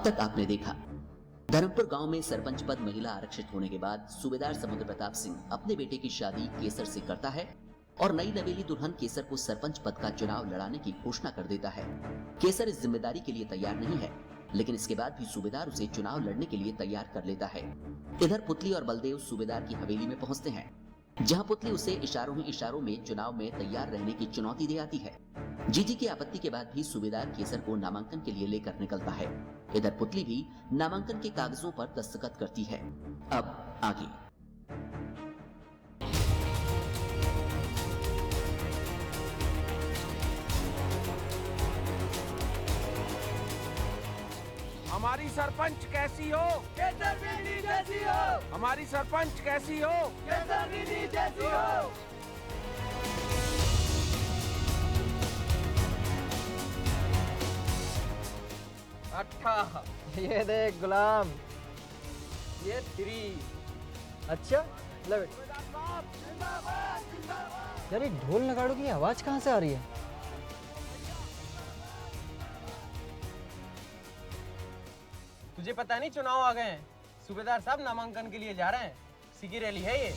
तक आपने देखा, धर्मपुर गांव में सरपंच पद महिला आरक्षित होने के बाद सूबेदार समुद्र प्रताप सिंह अपने बेटे की शादी केसर से करता है और नई नवेली दुल्हन केसर को सरपंच पद का चुनाव लड़ाने की घोषणा कर देता है। केसर इस जिम्मेदारी के लिए तैयार नहीं है, लेकिन इसके बाद भी सूबेदार उसे चुनाव लड़ने के लिए तैयार कर लेता है। इधर पुतली और बलदेव सूबेदार की हवेली में पहुंचते हैं, जहां पुतली उसे इशारों ही इशारों में चुनाव में तैयार रहने की चुनौती दे आती है। जीजी की आपत्ति के बाद भी सूबेदार केसर को नामांकन के लिए लेकर निकलता है। इधर पुतली भी नामांकन के कागजों पर दस्तखत करती है। अब आगे। हमारी सरपंच कैसी हो? केसर दीदी जैसी हो। हमारी सरपंच कैसी हो? केसर दीदी जैसी हो। अच्छा, ये देख गुलाम, ये 3। अच्छा ले बेटा। यार ये ढोल नगाड़ों की आवाज कहाँ से आ रही है? तुझे पता नहीं चुनाव आ गए हैं? सूबेदार साहब नामांकन के लिए जा रहे हैं। इसी की रैली है ये।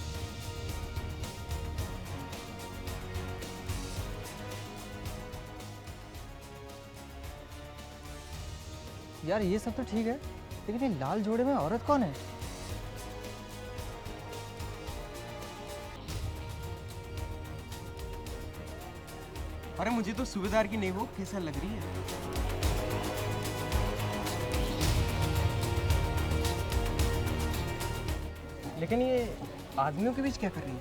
यार ये सब तो ठीक है, लेकिन ये लाल जोड़े में औरत कौन है? अरे मुझे तो सूबेदार की नहीं वो केसर लग रही है। लेकिन ये आदमियों के बीच क्या कर रही है?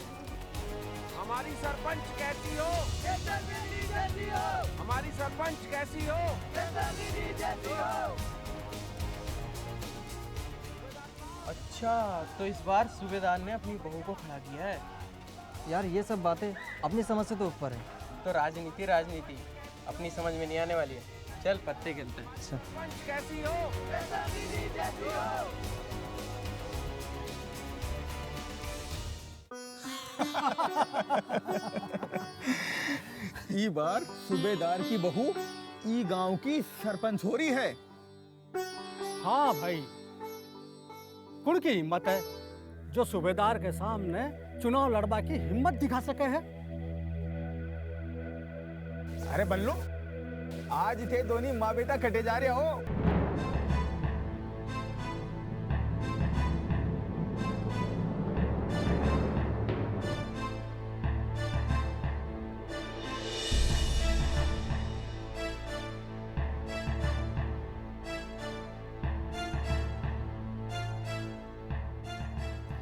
हमारी सरपंच कैसी हो? केसर दीदी जैसी हो। हमारी सरपंच कैसी हो? केसर दीदी जैसी हो। अच्छा, तो इस बार सूबेदार ने अपनी बहू को खड़ा किया है। यार ये सब बातें अपनी समझ से तो ऊपर है। तो राजनीति राजनीति अपनी समझ में नहीं आने वाली है। चल पत्ते खेलते हैं। सरपंच कैसी हो? केसर दीदी जैसी हो। ई बार सूबेदार की बहू ई गांव की सरपंच हो रही है। हाँ भाई, कुण की हिम्मत है जो सूबेदार के सामने चुनाव लड़वा की हिम्मत दिखा सके है। अरे बल्लू, आज थे दोनों माँ बेटा कटे जा रहे हो।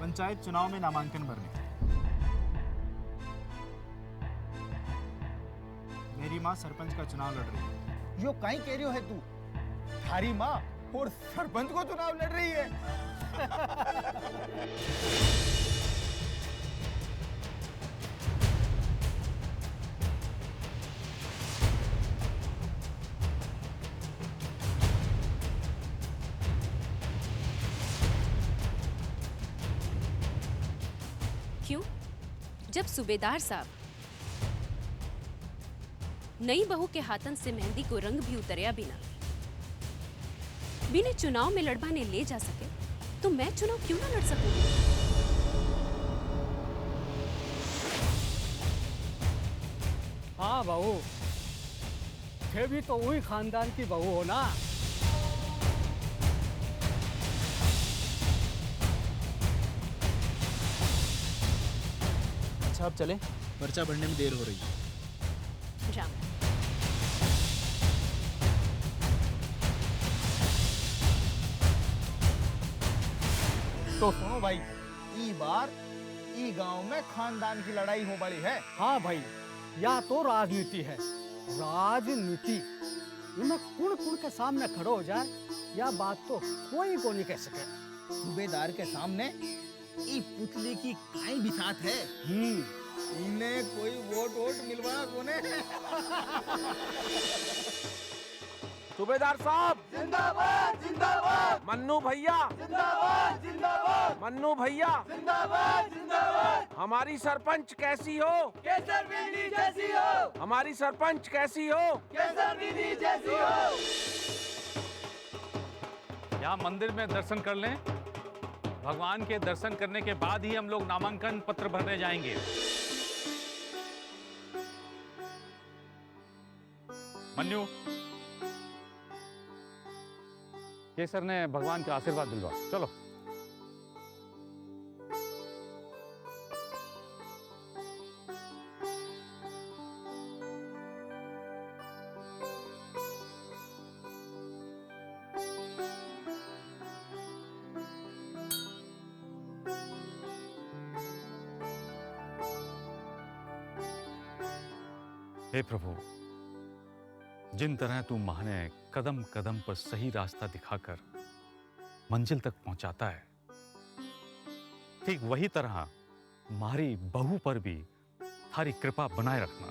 पंचायत चुनाव में नामांकन भरने मेरी माँ सरपंच का चुनाव लड़ रही है। यो कहीं कह रही हो है तू? थारी माँ और सरपंच को चुनाव लड़ रही है। क्यों? जब सूबेदार साहब नई बहू के हाथन से मेहंदी को रंग भी उतरिया बिना चुनाव में लड़वाने ले जा सके, तो मैं चुनाव क्यों ना लड़ सकूंगी? हाँ बहू, थे भी तो वही खानदान की बहू हो ना। अच्छा अब चले, पर्चा भरने में देर हो रही है। जाओ। तो सुनो भाई, ई बार ई गांव में खानदान की लड़ाई हो बड़ी है। हाँ भाई, या तो राजनीति है, राजनीति इनमें कुण कुण के सामने खड़ो हो जाए, या बात तो कोई को नहीं कह सके। सूबेदार के सामने ई पुतली की काई भी साथ है। इन्हें कोई वोट मिलवा कोने। सूबेदार साहब जिंदाबाद जिंदाबाद। मन्नू भैया जिंदाबाद जिंदाबाद। मन्नू भैया जिंदाबाद जिंदाबाद। हमारी सरपंच कैसी हो? केसर दीदी जैसी हो। हमारी सरपंच कैसी हो? केसर दीदी जैसी हो। यहाँ मंदिर में दर्शन कर लें। भगवान के दर्शन करने के बाद ही हम लोग नामांकन पत्र भरने जाएंगे। मन्नू, केसर ने भगवान का आशीर्वाद दिलवा। चलो। हे प्रभु, जिन तरह तू माने कदम कदम पर सही रास्ता दिखाकर मंजिल तक पहुंचाता है, ठीक वही तरह मारी बहू पर भी थारी कृपा बनाए रखना।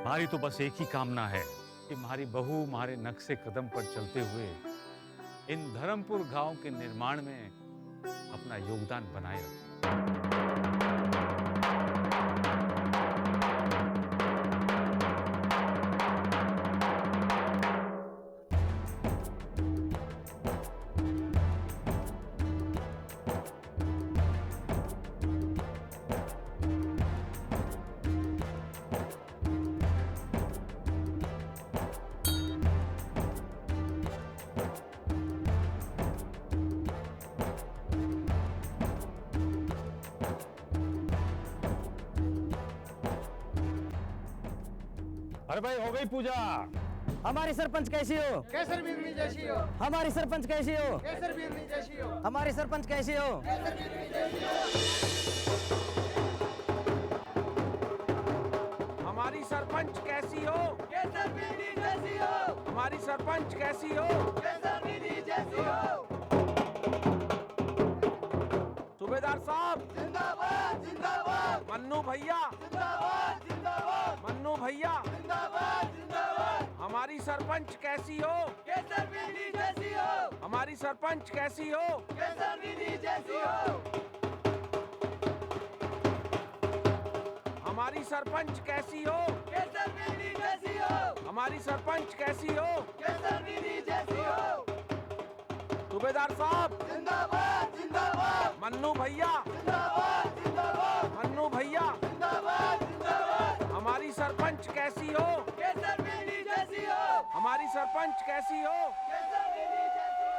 मारी तो बस एक ही कामना है कि हमारी बहू हमारे नक्शे कदम पर चलते हुए इन धर्मपुर गांव के निर्माण में अपना योगदान बनाए रखें। अरे भाई, हो गई पूजा। हमारी सरपंच कैसी हो? केसर बिरनी जैसी हो। हमारी सरपंच कैसी हो? केसर बिरनी जैसी हो। हमारी सरपंच कैसी हो? हमारी सरपंच कैसी हो? केसर बिरनी जैसी हो। हमारी सरपंच कैसी हो? केसर बिरनी जैसी हो। सूबेदार साहब जिंदाबाद जिंदाबाद। मन्नू भैया जिंदाबाद जिंदाबाद। मन्नू भैया जिंदाबाद जिंदाबाद। हमारी सरपंच कैसी हो? केसर बिरनी जैसी हो। हमारी सरपंच कैसी हो? केसर बिरनी जैसी हो। हमारी सरपंच कैसी हो? केसर बिरनी जैसी हो। हमारी सरपंच कैसी हो? केसर बिरनी जैसी हो। सूबेदार साहब जिंदाबाद जिंदाबाद। मन्नू भैया जिंदाबाद जिंदाबाद। मन्नू भैया जिंदाबाद जिंदाबाद। हमारी सरपंच कैसी हो? केसर बिरनी जैसी हो। हमारी सरपंच कैसी हो? केसर बिरनी जैसी हो।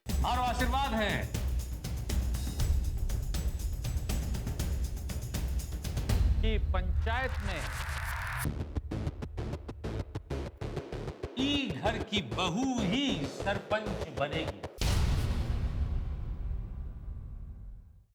हमारा आशीर्वाद है कि पंचायत में ई घर की बहू ही सरपंच बनेगी।